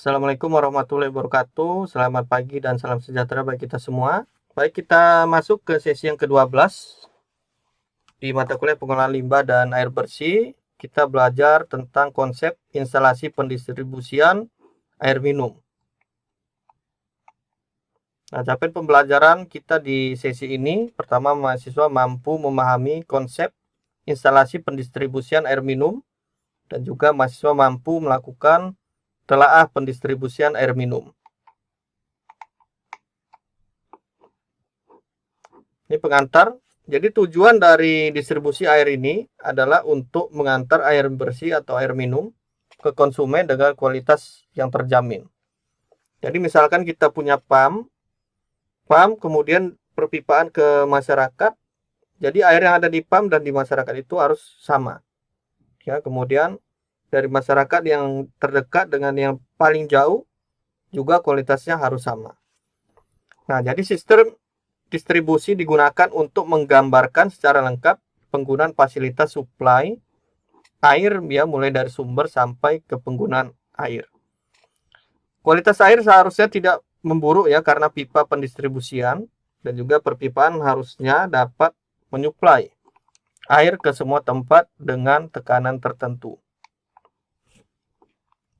Assalamualaikum warahmatullahi wabarakatuh. Selamat pagi dan salam sejahtera bagi kita semua. Baik, kita masuk ke sesi yang ke-12 di mata kuliah pengelolaan limbah dan air bersih. Kita belajar tentang konsep instalasi pendistribusian air minum. Nah, capaian pembelajaran kita di sesi ini, pertama mahasiswa mampu memahami konsep instalasi pendistribusian air minum dan juga mahasiswa mampu melakukan telaah pendistribusian air minum. Ini pengantar. Jadi tujuan dari distribusi air ini adalah untuk mengantar air bersih atau air minum ke konsumen dengan kualitas yang terjamin. Jadi misalkan kita punya pump kemudian perpipaan ke masyarakat. Jadi air yang ada di pump dan di masyarakat itu harus sama. Ya, kemudian dari masyarakat yang terdekat dengan yang paling jauh juga kualitasnya harus sama. Nah, jadi sistem distribusi digunakan untuk menggambarkan secara lengkap penggunaan fasilitas suplai air ya, mulai dari sumber sampai ke penggunaan air. Kualitas air seharusnya tidak memburuk ya, karena pipa pendistribusian dan juga perpipaan harusnya dapat menyuplai air ke semua tempat dengan tekanan tertentu.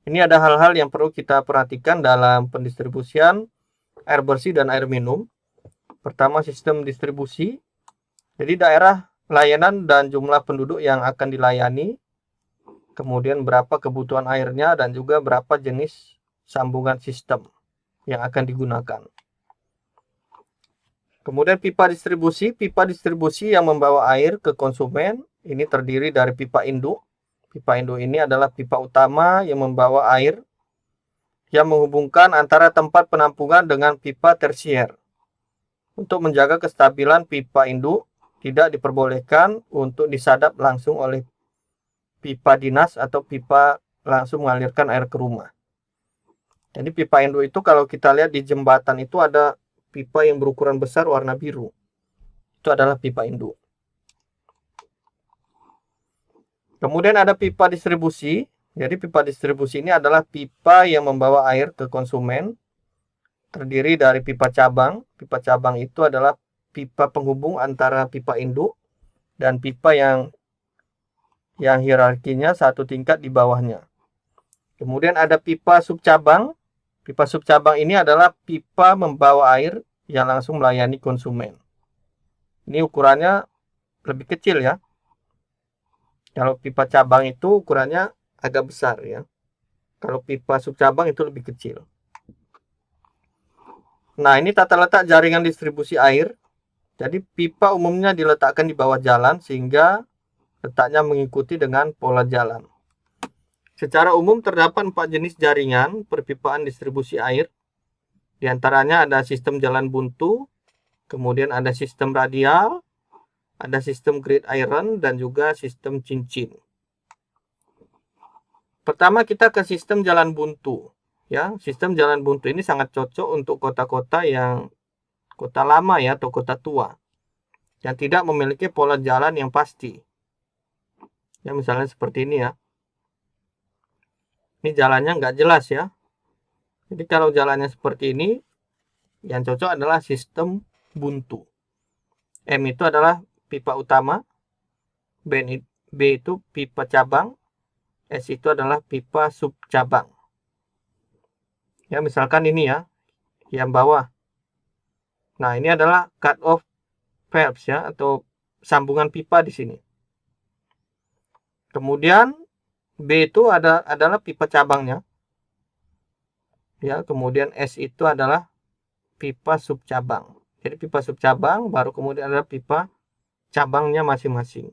Ini ada hal-hal yang perlu kita perhatikan dalam pendistribusian air bersih dan air minum. Pertama, sistem distribusi. Jadi daerah layanan dan jumlah penduduk yang akan dilayani. Kemudian berapa kebutuhan airnya dan juga berapa jenis sambungan sistem yang akan digunakan. Kemudian pipa distribusi. Pipa distribusi yang membawa air ke konsumen ini terdiri dari pipa induk. Pipa induk ini adalah pipa utama yang membawa air yang menghubungkan antara tempat penampungan dengan pipa tersier. Untuk menjaga kestabilan pipa induk, tidak diperbolehkan untuk disadap langsung oleh pipa dinas atau pipa langsung mengalirkan air ke rumah. Jadi pipa induk itu kalau kita lihat di jembatan itu ada pipa yang berukuran besar warna biru. Itu adalah pipa induk. Kemudian ada pipa distribusi. Jadi pipa distribusi ini adalah pipa yang membawa air ke konsumen. Terdiri dari pipa cabang. Pipa cabang itu adalah pipa penghubung antara pipa induk dan pipa yang hierarkinya satu tingkat di bawahnya. Kemudian ada pipa subcabang. Pipa subcabang ini adalah pipa membawa air yang langsung melayani konsumen. Ini ukurannya lebih kecil ya. Kalau pipa cabang itu ukurannya agak besar ya. Kalau pipa subcabang itu lebih kecil. Nah, ini tata letak jaringan distribusi air. Jadi pipa umumnya diletakkan di bawah jalan sehingga letaknya mengikuti dengan pola jalan. Secara umum terdapat 4 jenis jaringan perpipaan distribusi air. Di antaranya ada sistem jalan buntu, kemudian ada sistem radial, ada sistem gridiron dan juga sistem cincin. Pertama kita ke sistem jalan buntu. Ya, sistem jalan buntu ini sangat cocok untuk kota-kota yang kota lama ya atau kota tua yang tidak memiliki pola jalan yang pasti. Ya, misalnya seperti ini ya. Ini jalannya nggak jelas ya. Jadi kalau jalannya seperti ini, yang cocok adalah sistem buntu. M itu adalah pipa utama, B itu pipa cabang, S itu adalah pipa subcabang. Ya, misalkan ini ya, yang bawah. Nah, ini adalah cut off valves ya, atau sambungan pipa di sini. Kemudian B itu adalah pipa cabangnya. Ya, kemudian S itu adalah pipa subcabang. Jadi pipa subcabang baru kemudian ada pipa cabangnya masing-masing.